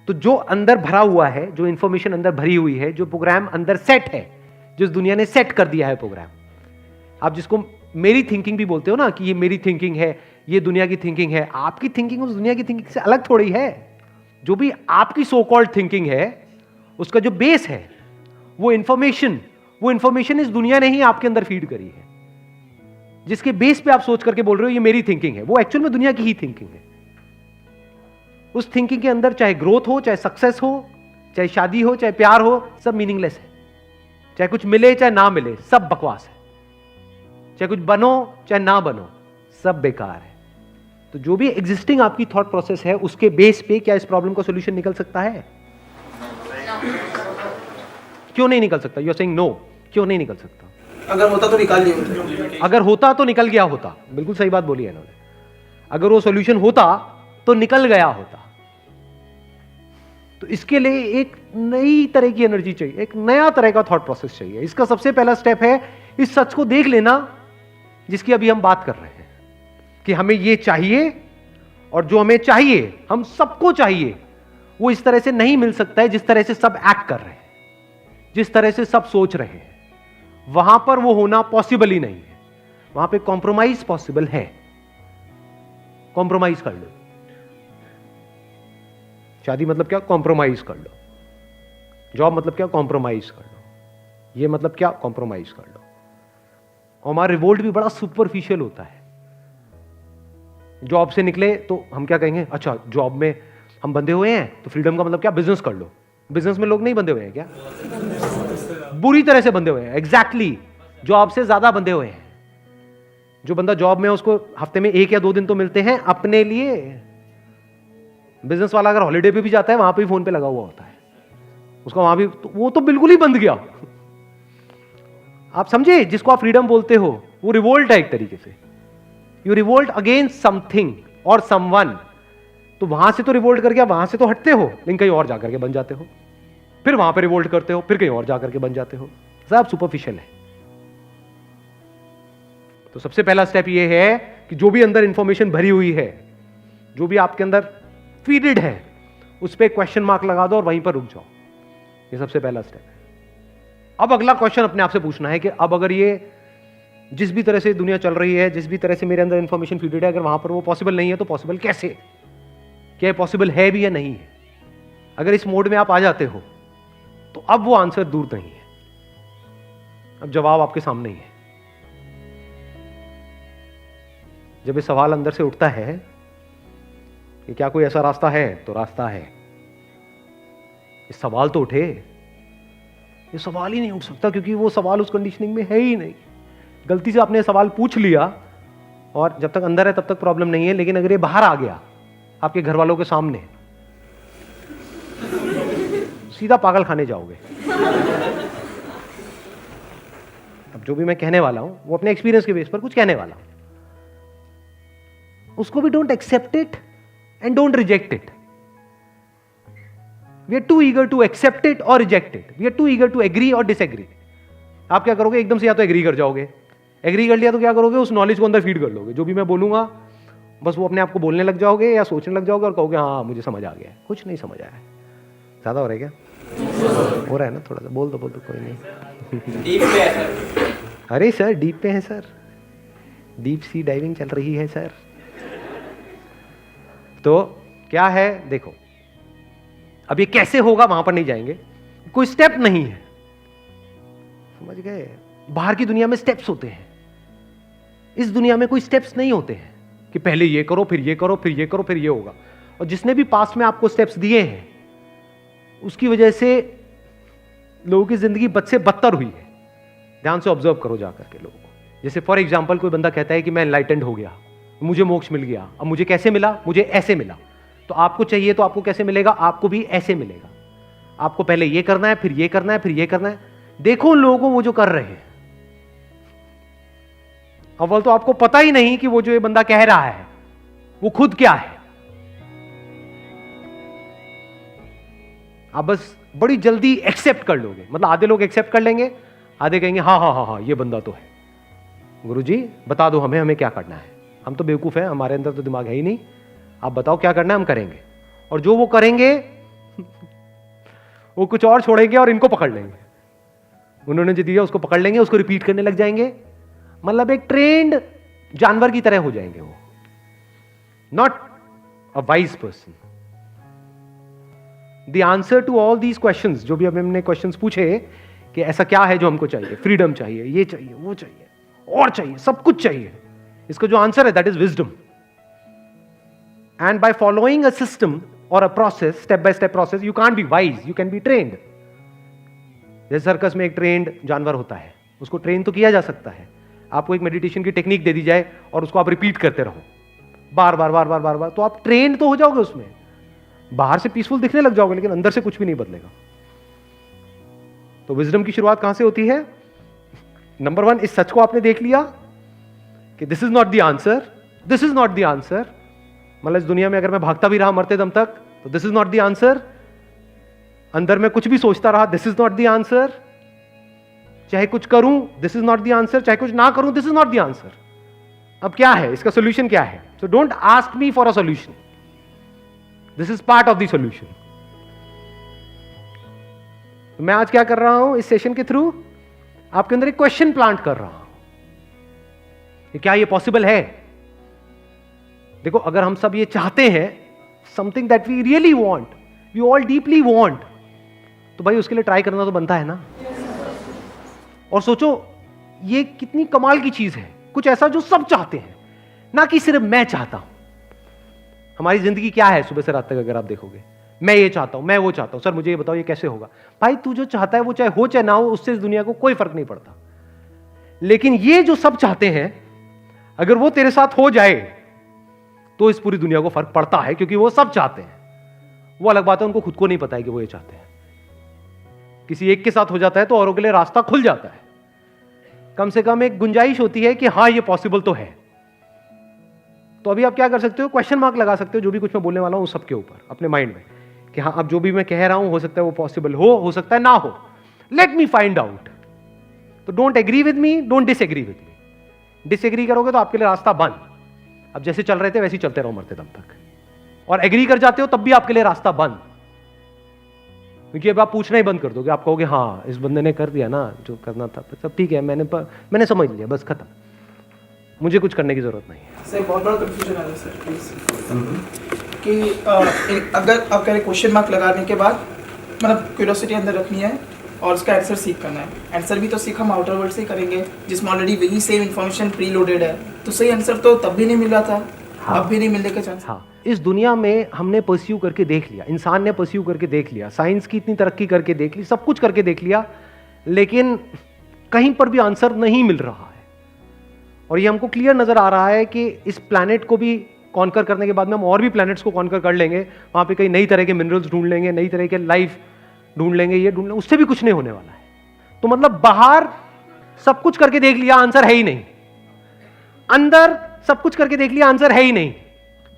तो जो अंदर भरा हुआ है, जो इंफॉर्मेशन अंदर भरी हुई है, जो प्रोग्राम अंदर सेट है, जिस दुनिया ने सेट कर दिया है प्रोग्राम, आप जिसको मेरी थिंकिंग भी बोलते हो ना कि ये मेरी थिंकिंग है, ये दुनिया की थिंकिंग है, आपकी थिंकिंग उस दुनिया की थिंकिंग से अलग थोड़ी है। जो भी आपकी सो कॉल्ड थिंकिंग है उसका जो बेस है वो इंफॉर्मेशन इस दुनिया ने ही आपके अंदर फीड करी है। जिसके बेस पे आप सोच करके बोल रहे हो ये मेरी थिंकिंग है, वो एक्चुअल में दुनिया की ही थिंकिंग है। उस थिंकिंग के अंदर चाहे ग्रोथ हो, चाहे सक्सेस हो, चाहे शादी हो, चाहे प्यार हो, सब मीनिंगलेस है। चाहे कुछ मिले चाहे ना मिले, सब बकवास है। चाहे कुछ बनो चाहे ना बनो, सब बेकार है। तो जो भी एग्जिस्टिंग आपकी थॉट प्रोसेस है उसके बेस पे क्या इस प्रॉब्लम का सॉल्यूशन निकल सकता है? क्यों नहीं निकल सकता? You are saying no. क्यों नहीं निकल सकता? अगर होता तो निकाल लिया। अगर होता तो निकल गया होता। बिल्कुल सही बात बोली है इन्होंने। अगर वो सॉल्यूशन होता तो निकल गया होता। तो इसके लिए एक नई तरह की एनर्जी चाहिए, एक नया तरह का थॉट प्रोसेस चाहिए। इसका सबसे पहला स्टेप है इस सच को देख लेना जिसकी अभी हम बात कर रहे हैं कि हमें ये चाहिए, और जो हमें चाहिए, हम सबको चाहिए, वो इस तरह से नहीं मिल सकता है जिस तरह से सब एक्ट कर रहे हैं, जिस तरह से सब सोच रहे हैं। वहां पर वो होना पॉसिबल ही नहीं है। वहां पे कॉम्प्रोमाइज पॉसिबल है। कॉम्प्रोमाइज कर लो। शादी मतलब क्या? कॉम्प्रोमाइज कर लो। जॉब मतलब क्या? कॉम्प्रोमाइज कर लो। ये मतलब क्या? कॉम्प्रोमाइज कर लो। और हमारा रिवोल्ट भी बड़ा सुपरफिशियल होता है। जॉब से निकले तो हम क्या कहेंगे? अच्छा, जॉब में हम बंधे हुए हैं तो फ्रीडम का मतलब क्या? बिजनेस कर लो। बिजनेस में लोग नहीं बंधे हुए हैं क्या? बुरी तरह से बंधे हुए हैं। एग्जैक्टली, जॉब से ज्यादा बंधे हुए हैं। जो बंदा जॉब में है उसको हफ्ते में 1 या 2 दिन तो मिलते हैं अपने लिए। बिजनेस वाला अगर हॉलीडे पे भी जाता है वहां पे भी फोन पे लगा हुआ होता है उसका, वहां भी तो वो तो बिल्कुल ही बंद गया। आप समझे? जिसको आप फ्रीडम बोलते हो वो रिवोल्ट है एक तरीके से। यू रिवोल्ट अगेंस्ट समथिंग और समवन। तो वहां से तो रिवोल्ट करके आप वहां से तो हटते हो, लेकिन कहीं और जाकर के बन जाते हो। फिर वहां पे रिवोल्ट करते हो, फिर कहीं और जाकर के बन जाते हो। सब सुपरफिशियल है। तो सबसे पहला स्टेप ये है कि जो भी अंदर इंफॉर्मेशन भरी हुई है, जो भी आपके अंदर फीडेड है, उस पर क्वेश्चन मार्क लगा दो और वहीं पर रुक जाओ। ये सबसे पहला स्टेप है। अब अगला क्वेश्चन अपने आप से पूछना है कि अब अगर ये जिस भी तरह से दुनिया चल रही है, जिस भी तरह से मेरे अंदर इंफॉर्मेशन फीडेड है, अगर वहां पर वो पॉसिबल नहीं है तो पॉसिबल कैसे? क्या पॉसिबल है भी या नहीं है? अगर इस मोड में आप आ जाते हो तो अब वो आंसर दूर नहीं है, अब जवाब आपके सामने ही है। जब ये सवाल अंदर से उठता है कि क्या कोई ऐसा रास्ता है, तो रास्ता है। ये सवाल तो उठे। ये सवाल ही नहीं उठ सकता क्योंकि वो सवाल उस कंडीशनिंग में है ही नहीं। गलती से आपने सवाल पूछ लिया और जब तक अंदर है तब तक प्रॉब्लम नहीं है, लेकिन अगर ये बाहर आ गया आपके घर वालों के सामने, सीधा पागल खाने जाओगे। अब जो भी मैं कहने वाला हूं वो अपने एक्सपीरियंस के बेस पर कुछ कहने वाला हूं। उसको भी don't accept it and don't reject it. We are too eager to accept it और reject it. We are too eager to agree और डिसएग्री। आप क्या करोगे? एकदम से या तो एग्री कर जाओगे, एग्री कर लिया तो क्या करोगे? उस नॉलेज को अंदर फीड कर लोगे। जो भी मैं बोलूंगा बस वो अपने आप को बोलने लग जाओगे या सोचने लग जाओगे और कहोगे हाँ मुझे समझ आ गया है। कुछ नहीं समझ आया है। ज्यादा हो रहा है क्या? हो रहा है ना? थोड़ा सा बोल दो कोई नहीं। डीप पे है सर। अरे सर डीप पे है सर, डीप सी डाइविंग चल रही है सर। तो क्या है देखो, अब ये कैसे होगा वहां पर नहीं जाएंगे, कोई स्टेप नहीं है, समझ गए? बाहर की दुनिया में स्टेप्स होते हैं, इस दुनिया में कोई स्टेप्स नहीं होते हैं कि पहले ये करो फिर ये करो फिर ये करो फिर ये होगा। और जिसने भी पास्ट में आपको स्टेप्स दिए हैं उसकी वजह से लोगों की जिंदगी बद से बदतर हुई है। ध्यान से ऑब्जर्व करो जाकर के लोगों को। जैसे फॉर एग्जाम्पल कोई बंदा कहता है कि मैं एनलाइटेंड हो गया, मुझे मोक्ष मिल गया। अब मुझे कैसे मिला? मुझे ऐसे मिला। तो आपको चाहिए तो आपको कैसे मिलेगा? आपको भी ऐसे मिलेगा। आपको पहले ये करना है, फिर ये करना है, फिर ये करना है। देखो उन लोगों को वो जो कर रहे हैं, अव्वल तो आपको पता ही नहीं कि वो जो ये बंदा कह रहा है वो खुद क्या है। आप बस बड़ी जल्दी एक्सेप्ट कर लोगे। मतलब आधे लोग एक्सेप्ट कर लेंगे, आधे कहेंगे हाँ हाँ हाँ हाँ ये बंदा तो है। गुरुजी बता दो हमें क्या करना है। हम तो बेवकूफ हैं, हमारे अंदर तो दिमाग है ही नहीं। आप बताओ क्या करना है, हम करेंगे। और जो वो करेंगे वो कुछ और छोड़ेंगे और इनको पकड़ लेंगे। उन्होंने जो दिया उसको पकड़ लेंगे, उसको रिपीट करने लग जाएंगे। मतलब एक ट्रेंड जानवर की तरह हो जाएंगे वो, not a wise person. The answer to all these questions, जो भी अभी हमने क्वेश्चंस पूछे कि ऐसा क्या है जो हमको चाहिए, फ्रीडम चाहिए, ये चाहिए, वो चाहिए, और चाहिए, सब कुछ चाहिए, इसका जो आंसर है that is wisdom. And by following a system और a process, step by step process, you can't be wise, you can be trained. जैसे सर्कस में एक ट्रेन्ड जानवर होता है, उसको ट्रेन तो किया जा सकता है। आपको एक मेडिटेशन की टेक्निक दे दी जाए और उसको आप रिपीट करते रहो बार बार बार बार बार बार, तो आप ट्रेन तो हो जाओगे उसमें। बाहर से पीसफुल दिखने लग जाओगे, लेकिन अंदर से कुछ भी नहीं बदलेगा। तो विजडम की शुरुआत कहां से होती है? नंबर 1, इस सच को आपने देख लिया कि this is not the answer, this is not the answer. मतलब इस दुनिया में अगर मैं भागता भी रहा मरते दम तक तो this is not the answer. अंदर में कुछ भी सोचता रहा, this is not the answer. चाहे कुछ करूं, this is not the answer. चाहे कुछ ना करूं, this is not the answer. अब क्या है इसका सोल्यूशन? क्या है? So don't ask me for a solution, this is part of the solution. मैं आज क्या कर रहा हूं इस सेशन के थ्रू? आपके अंदर एक क्वेश्चन प्लांट कर रहा हूं कि क्या ये पॉसिबल है। देखो, अगर हम सब ये चाहते हैं, something that we really want, we all deeply want, तो भाई उसके लिए ट्राई करना तो बनता है ना। और सोचो ये कितनी कमाल की चीज है, कुछ ऐसा जो सब चाहते हैं, ना कि सिर्फ मैं चाहता हूं। हमारी जिंदगी क्या है सुबह से रात तक अगर आप देखोगे, मैं ये चाहता हूं, मैं वो चाहता हूं, सर मुझे ये बताओ ये कैसे होगा। भाई तू जो चाहता है वो चाहे हो चाहे ना हो, उससे इस दुनिया को कोई फर्क नहीं पड़ता। लेकिन ये जो सब चाहते हैं, अगर वो तेरे साथ हो जाए तो इस पूरी दुनिया को फर्क पड़ता है, क्योंकि वो सब चाहते हैं। वो अलग बात है उनको खुद को नहीं पता है कि वो ये चाहते हैं। किसी एक के साथ हो जाता है तो औरों के लिए रास्ता खुल जाता है। कम से कम एक गुंजाइश होती है कि हां ये पॉसिबल तो है। तो अभी आप क्या कर सकते हो? क्वेश्चन मार्क लगा सकते हो जो भी कुछ मैं बोलने वाला हूं सबके ऊपर, अपने माइंड में, कि हाँ अब जो भी मैं कह रहा हूं हो सकता है वो पॉसिबल हो सकता है ना हो। Let me find out. तो don't agree with me, don't disagree with me. Disagree करोगे तो आपके लिए रास्ता बंद। अब जैसे चल रहे थे वैसे ही चलते रहो मरते दम तक। और एग्री कर जाते हो तब भी आपके लिए रास्ता बंद, क्योंकि अब आप पूछना ही बंद कर दोगे। आप कहोगे हाँ इस बंदे ने कर दिया ना जो करना था, सब ठीक है, मैंने समझ लिया, बस खत्म, मुझे कुछ करने की जरूरत नहीं है। सर बहुत बड़ा कंफ्यूजन आ रहा है सर प्लीज, कि अगर आप कह रहे क्वेश्चन मार्क लगाने के बाद मतलब क्यूरियोसिटी अंदर रखनी है और उसका आंसर सीख करना है। आंसर भी तो सीख हम आउटर वर्ल्ड से ही करेंगे जिसमें ऑलरेडी वही सेम इन्फॉर्मेशन प्री लोडेड है। तो सही आंसर तो तब भी नहीं मिल रहा था, हाँ। अब भी नहीं मिलने का चांस। हाँ, इस दुनिया में हमने परस्यू करके देख लिया, इंसान ने परस्यू करके देख लिया, साइंस की इतनी तरक्की करके देख ली, सब कुछ करके देख लिया, लेकिन कहीं पर भी आंसर नहीं मिल रहा है। और ये हमको क्लियर नजर आ रहा है कि इस प्लैनेट को भी कॉन्कर करने के बाद में हम और भी प्लैनेट्स को कॉन्कर कर लेंगे, वहां पे कई नई तरह के मिनरल्स ढूंढ लेंगे, नई तरह के लाइफ ढूंढ लेंगे, ये ढूंढ लेंगे, उससे भी कुछ नहीं होने वाला है। तो मतलब बाहर सब कुछ करके देख लिया, आंसर है ही नहीं। अंदर सब कुछ करके देख लिया, आंसर है ही नहीं।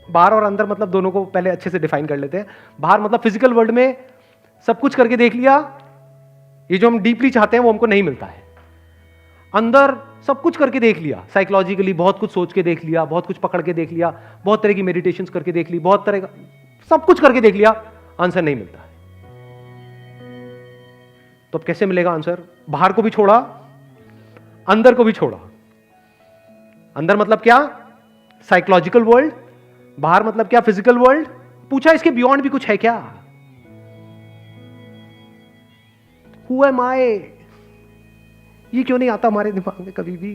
बाहर और अंदर मतलब दोनों को पहले अच्छे से डिफाइन कर लेते हैं। बाहर मतलब फिजिकल वर्ल्ड में सब कुछ करके देख लिया, ये जो हम डीपली चाहते हैं वो हमको नहीं मिलता है। अंदर सब कुछ करके देख लिया, साइकोलॉजिकली बहुत कुछ सोच के देख लिया, बहुत कुछ पकड़ के देख लिया, बहुत तरह की मेडिटेशंस करके देख ली, बहुत तरह का सब कुछ करके देख लिया, आंसर नहीं मिलता है। तो अब कैसे मिलेगा आंसर? बाहर को भी छोड़ा, अंदर को भी छोड़ा। अंदर मतलब क्या? Psychological world. बाहर मतलब क्या? Physical world. पूछा इसके बियॉन्ड भी कुछ है क्या? हु एम आई? ये क्यों नहीं आता हमारे दिमाग में कभी भी?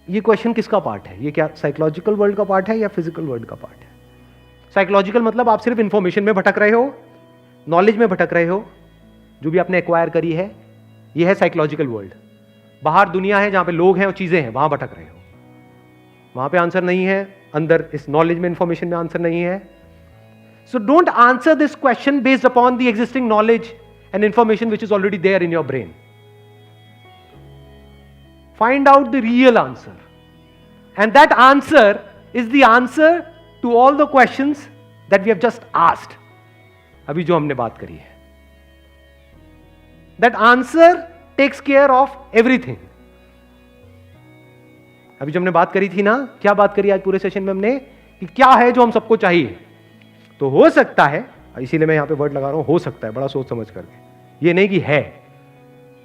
ये क्वेश्चन किसका पार्ट है? ये क्या साइकोलॉजिकल वर्ल्ड का पार्ट है या फिजिकल वर्ल्ड का पार्ट है? साइकोलॉजिकल मतलब आप सिर्फ इंफॉर्मेशन में भटक रहे हो, नॉलेज में भटक रहे हो, जो भी आपने एक्वायर करी है, ये है साइकोलॉजिकल वर्ल्ड। बाहर दुनिया है जहां पे लोग हैं और चीजें हैं, वहां भटक रहे हो, वहां पे आंसर नहीं है, अंदर इस नॉलेज में, इंफॉर्मेशन में आंसर नहीं है. So don't answer this question based upon the existing knowledge and information which is already there in your brain. Find out the real answer, and that answer is the answer to all the questions that we have just asked. अभी जो हमने बात करी है, that answer takes care of everything. अभी जो हमने बात करी थी ना, क्या बात करी आज पूरे सेशन में हमने, कि क्या है जो हम सबको चाहिए. तो हो सकता है, इसीलिए मैं यहां पे वर्ड लगा रहा हूं, हो सकता है, बड़ा सोच समझ करके, ये नहीं कि है,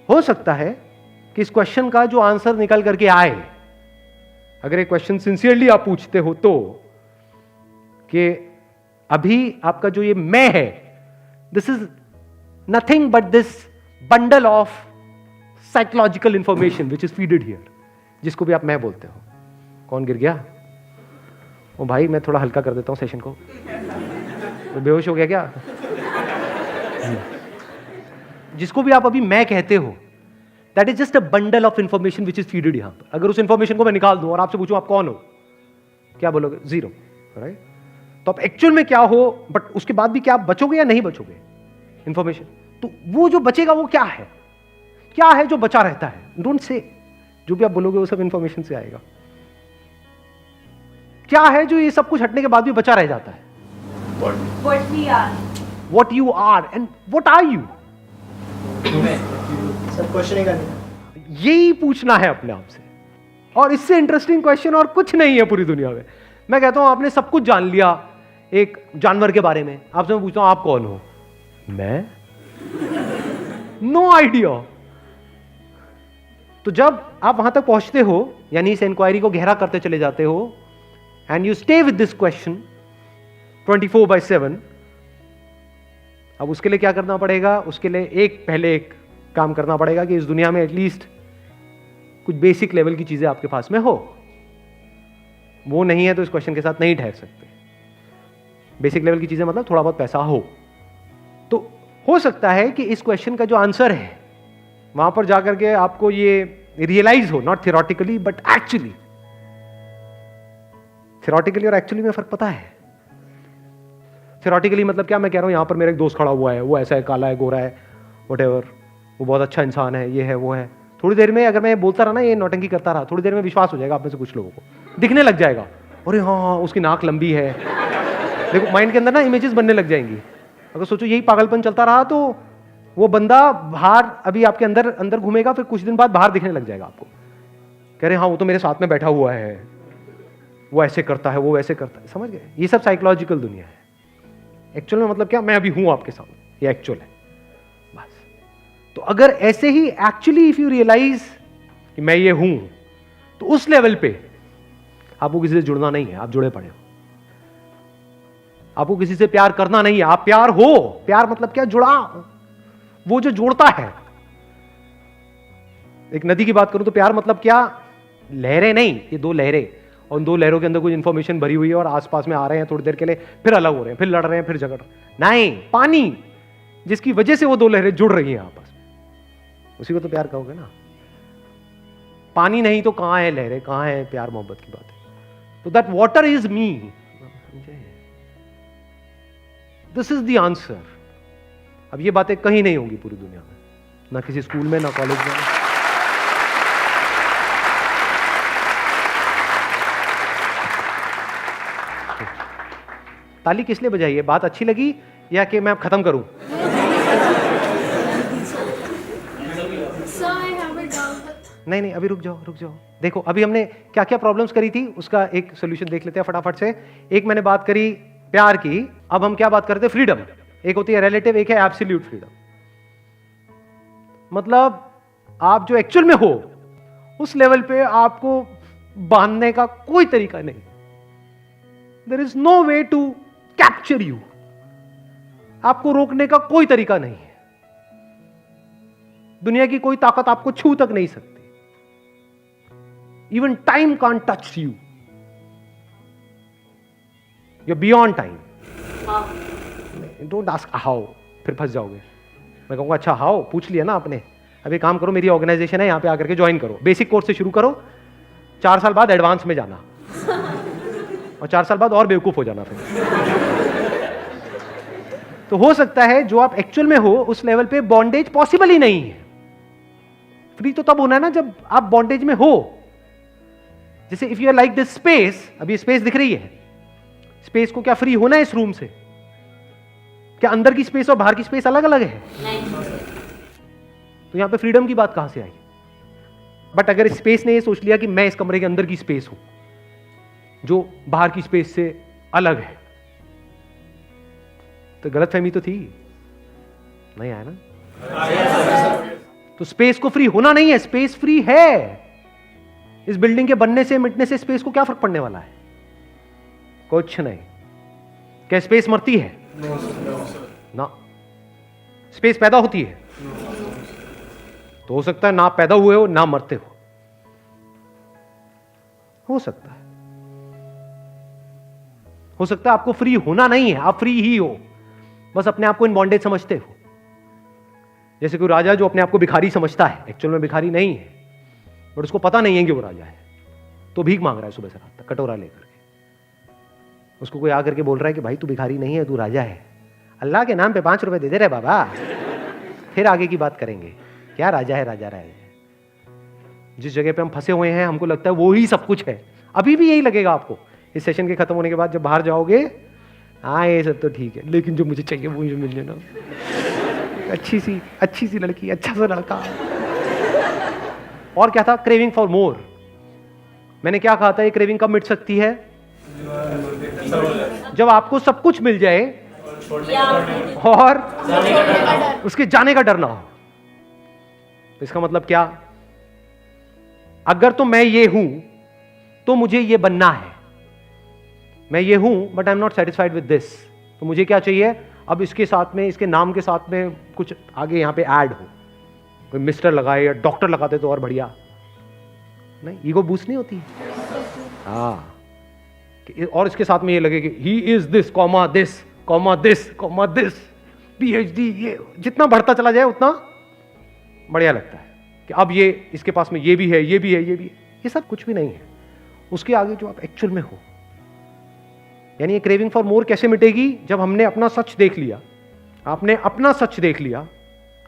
हो सकता है कि इस क्वेश्चन का जो आंसर निकल करके आए, अगर एक क्वेश्चन सिंसियरली आप पूछते हो तो, कि अभी आपका जो ये मैं है, this is nothing but this bundle of psychological information which is feeded here, जिसको भी आप मैं बोलते हो. कौन गिर गया? ओ भाई, मैं थोड़ा हल्का कर देता हूं सेशन को. तो बेहोश हो गया क्या? जिसको भी आप अभी मैं कहते हो, that is just a bundle of information which is feeded यहां पर. अगर उस इंफॉर्मेशन को मैं निकाल दूं और आपसे पूछूं आप कौन हो, क्या बोलोगे? जीरो. राइट? तो आप एक्चुअल में क्या हो, बट उसके बाद भी क्या आप बचोगे या नहीं बचोगे? इंफॉर्मेशन. तो वो जो बचेगा वो क्या है? क्या है जो बचा रहता है? Don't say. जो भी आप बोलोगे वो सब इंफॉर्मेशन से आएगा. क्या है जो ये सब कुछ हटने के बाद भी बचा रह जाता है? What we are. What you are and what are you? सब क्वेश्चन ही करना. यही पूछना है अपने आप से. और इससे इंटरेस्टिंग क्वेश्चन और कुछ नहीं है पूरी दुनिया में. मैं कहता हूं आपने सब कुछ जान लिया एक जानवर के बारे में, आपसे मैं पूछता हूं आप कौन हो? मैं? No idea. तो जब आप वहां तक पहुंचते हो, यानी इस इंक्वायरी को गहरा करते चले जाते हो, and you stay with this question 24/7, अब उसके लिए क्या करना पड़ेगा? उसके लिए पहले एक काम करना पड़ेगा कि इस दुनिया में एटलीस्ट कुछ बेसिक लेवल की चीजें आपके पास में हो. वो नहीं है तो इस क्वेश्चन के साथ नहीं ठहर सकते. बेसिक लेवल की चीजें मतलब थोड़ा बहुत पैसा हो. तो हो सकता है कि इस क्वेश्चन का जो आंसर है, वहां पर जाकर के आपको ये रियलाइज हो, not theoretically but actually. Theoretically और एक्चुअली में फर्क पता है? थियोरेटिकली मतलब क्या? मैं कह रहा हूं यहां पर मेरा एक दोस्त खड़ा हुआ है, वो ऐसा है, काला है, गोरा है, व्हाटएवर, वो बहुत अच्छा इंसान है, ये है, वो है. थोड़ी देर में अगर मैं बोलता रहा ना, ये नौटंकी करता रहा, थोड़ी देर में विश्वास हो जाएगा आप में से कुछ लोगों को, दिखने लग जाएगा. अरे हाँ, उसकी नाक लंबी है. देखो माइंड के अंदर ना इमेजेस बनने लग जाएंगी. अगर सोचो यही पागलपन चलता रहा तो वो बंदा बाहर अभी आपके अंदर अंदर घूमेगा, फिर कुछ दिन बाद बाहर दिखने लग जाएगा आपको. कह रहे हाँ, वो तो मेरे साथ में बैठा हुआ है, वो ऐसे करता है, वो वैसे करता है. समझ गए? ये सब साइकोलॉजिकल दुनिया है. एक्चुअल में मतलब क्या? मैं अभी हूं आपके सामने, ये एक्चुअल है बस. तो अगर ऐसे ही एक्चुअली इफ यू रियलाइज कि मैं ये हूं, तो उस लेवल पे आपको किसी से जुड़ना नहीं है, आप जुड़े पड़े हो. आपको किसी से प्यार करना नहीं है, आप प्यार हो. प्यार मतलब क्या? जुड़ा. वो जो जोड़ता है. एक नदी की बात करूं तो प्यार मतलब क्या? लहरें नहीं, ये दो लहरें, और उन दो लहरों के अंदर कुछ इंफॉर्मेशन भरी हुई है और आसपास में आ रहे हैं थोड़ी देर के लिए, फिर अलग हो रहे हैं, फिर लड़ रहे हैं, फिर झगड़ रहे हैं. नहीं, पानी, जिसकी वजह से वो दो लहरें जुड़ रही हैं आपस में, उसी को तो प्यार कहोगे ना. पानी नहीं तो कहां है लहरें, कहां है प्यार मोहब्बत की बात है? तो that water is me. This is the answer. अब ये बातें कहीं नहीं होंगी पूरी दुनिया में, ना किसी स्कूल में, ना कॉलेज में. ताली किस लिए बजाई है? बात अच्छी लगी या कि मैं अब खत्म करूं? नहीं नहीं, अभी रुक जाओ, रुक जाओ. देखो अभी हमने क्या क्या प्रॉब्लम्स करी थी, उसका एक सोल्यूशन देख लेते हैं फटाफट से. एक मैंने बात करी प्यार की. अब हम क्या बात करते हैं? फ्रीडम. एक होती है रिलेटिव, एक है एब्सोल्यूट फ्रीडम. मतलब आप जो एक्चुअल में हो उस लेवल पे आपको बांधने का कोई तरीका नहीं. There is no way to capture you. आपको रोकने का कोई तरीका नहीं है. दुनिया की कोई ताकत आपको छू तक नहीं सकती. Even time can't touch you. You beyond time. Don't ask how, फिर फंस जाओगे. मैं कहूंगा अच्छा हाउ पूछ लिया ना आपने, अभी काम करो, मेरी ऑर्गेनाइजेशन है, यहां पे आकर के ज्वाइन करो. बेसिक कोर्स से शुरू करो, 4 साल बाद एडवांस में जाना. और 4 साल बाद और बेवकूफ हो जाना फिर। तो हो सकता है जो आप एक्चुअल में हो उस लेवल पे बॉन्डेज पॉसिबल ही नहीं है। फ्री तो तब होना है ना जब आप बॉन्डेज में हो। जैसे if you are like this space, अभी स्पेस दिख रही है, स्पेस को क्या फ्री होना है इस रूम से? क्या अंदर की स्पेस और बाहर की स्पेस अलग अलग है? नहीं। तो यहां पे फ्रीडम की बात कहां से आई? बट अगर स्पेस ने ये सोच लिया कि मैं इस कमरे के अंदर की स्पेस हूं जो बाहर की स्पेस से अलग है, तो गलतफहमी तो थी नहीं, आया ना? तो स्पेस को फ्री होना नहीं है, स्पेस फ्री है। इस बिल्डिंग के बनने से मिटने से स्पेस को क्या फर्क पड़ने वाला है? कुछ नहीं। क्या स्पेस मरती है? ना। स्पेस पैदा होती है? तो हो सकता है ना पैदा हुए हो ना मरते हो सकता है। हो सकता है आपको फ्री होना नहीं है, आप फ्री ही हो, बस अपने आप को इन बॉन्डेज समझते हो। जैसे कोई राजा जो अपने आप को भिखारी समझता है, एक्चुअल में भिखारी नहीं है, बट उसको पता नहीं है कि वो राजा है, तो भीख मांग रहा है सुबह से रात तक कटोरा लेकर के। उसको कोई आकर के बोल रहा है कि भाई तू भिखारी नहीं है, तू राजा है, अल्लाह के नाम पे 5 रुपए दे दे रहे बाबा, फिर आगे की बात करेंगे। क्या राजा है? राजा है। जिस जगह पे हम फंसे हुए हैं हमको लगता है वो ही सब कुछ है। अभी भी यही लगेगा आपको। इस सेशन के खत्म होने के बाद जब बाहर जाओगे, हाँ ये सब तो ठीक है, लेकिन जो मुझे चाहिए वो मुझे मिल जाना, अच्छी सी लड़की, अच्छा सा लड़का। और क्या था? Craving for more. मैंने क्या कहा था? ये क्रेविंग कब मिट सकती है? जब आपको सब कुछ मिल जाए और उसके जाने का डर ना हो। तो इसका मतलब क्या? अगर तो मैं ये हूं तो मुझे ये बनना है, मैं ये हूं but I am not satisfied with this, तो मुझे क्या चाहिए? अब इसके साथ में, इसके नाम के साथ में कुछ आगे यहां पे ऐड हो, कोई मिस्टर लगाए या डॉक्टर लगाते तो और बढ़िया। नहीं, ईगो बूस्ट नहीं होती। हाँ, और इसके साथ में ये लगे कि he is this comma this comma this comma this, PhD, ये जितना बढ़ता चला जाए उतना बढ़िया लगता है कि अब ये इसके पास में ये भी है, ये भी है, ये भी है। ये सब कुछ भी नहीं है उसके आगे जो आप एक्चुअल में हो। यानी ये क्रेविंग फॉर मोर कैसे मिटेगी? जब हमने अपना सच देख लिया, आपने अपना सच देख लिया,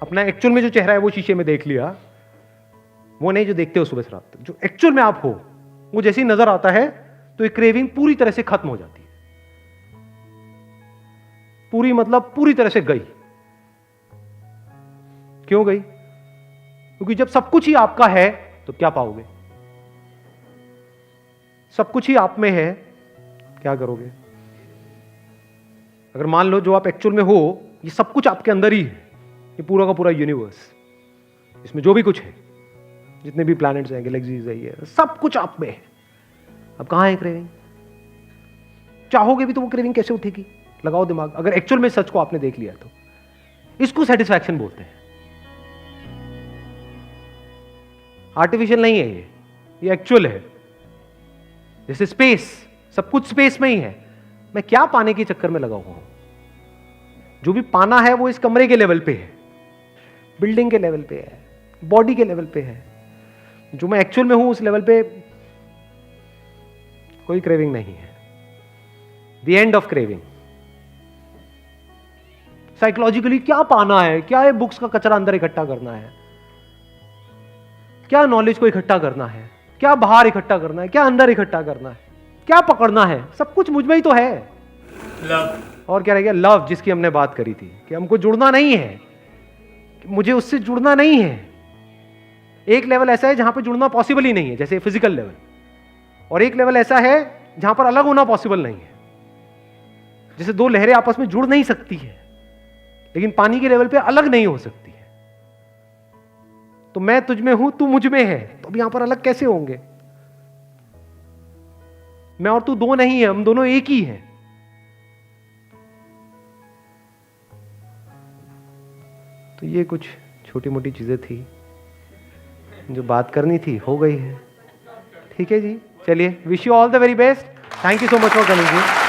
अपना एक्चुअल में जो चेहरा है वो शीशे में देख लिया, वो नहीं जो देखते हो सुबह से रात तक, जो एक्चुअल में आप हो, वो जैसे ही नजर आता है तो ये क्रेविंग पूरी तरह से खत्म हो जाती है। पूरी मतलब पूरी तरह से गई। क्यों गई? क्योंकि जब सब कुछ ही आपका है तो क्या पाओगे? सब कुछ ही आप में है, क्या करोगे? अगर मान लो जो आप एक्चुअल में हो ये सब कुछ आपके अंदर ही है, ये पूरा का पूरा यूनिवर्स, इसमें जो भी कुछ है, जितने भी प्लैनेट्स हैं, गैलेक्सीज है, ये सब कुछ आप में है। अब कहां है क्रेविंग? चाहोगे भी तो वो क्रेविंग कैसे उठेगी? लगाओ दिमाग। अगर एक्चुअल में सच को आपने देख लिया तो इसको सेटिस्फैक्शन बोलते हैं। आर्टिफिशियल नहीं है ये एक्चुअल है। जैसे स्पेस, सब कुछ स्पेस में ही है। मैं क्या पाने के चक्कर में लगा हुआ हूं? जो भी पाना है वो इस कमरे के लेवल पे है, बिल्डिंग के लेवल पे है, बॉडी के लेवल पे है। जो मैं एक्चुअल में हूं उस लेवल पे कोई क्रेविंग नहीं है। The end of craving. Psychologically क्या पाना है? क्या है? बुक्स का कचरा अंदर इकट्ठा करना है? क्या नॉलेज को इकट्ठा करना है? क्या बाहर इकट्ठा करना है? क्या अंदर इकट्ठा करना है? क्या पकड़ना है? सब कुछ मुझ में ही तो है। लव। और क्या रह गया? लव, जिसकी हमने बात करी थी कि हमको जुड़ना नहीं है, मुझे उससे जुड़ना नहीं है। एक लेवल ऐसा है जहां पे जुड़ना पॉसिबल ही नहीं है, जैसे फिजिकल लेवल, और एक लेवल ऐसा है जहां पर अलग होना पॉसिबल नहीं है। जैसे दो लहरें आपस में जुड़ नहीं सकती है, लेकिन पानी के लेवल पे अलग नहीं हो सकती है। तो मैं तुझ में हूं, तू मुझ में है, तो अब यहां पर अलग कैसे होंगे? मैं और तू दो नहीं है, हम दोनों एक ही हैं। तो ये कुछ छोटी मोटी चीजें थी जो बात करनी थी, हो गई है। ठीक है जी, चलिए, wish you all the very best. Thank you so much for coming ji.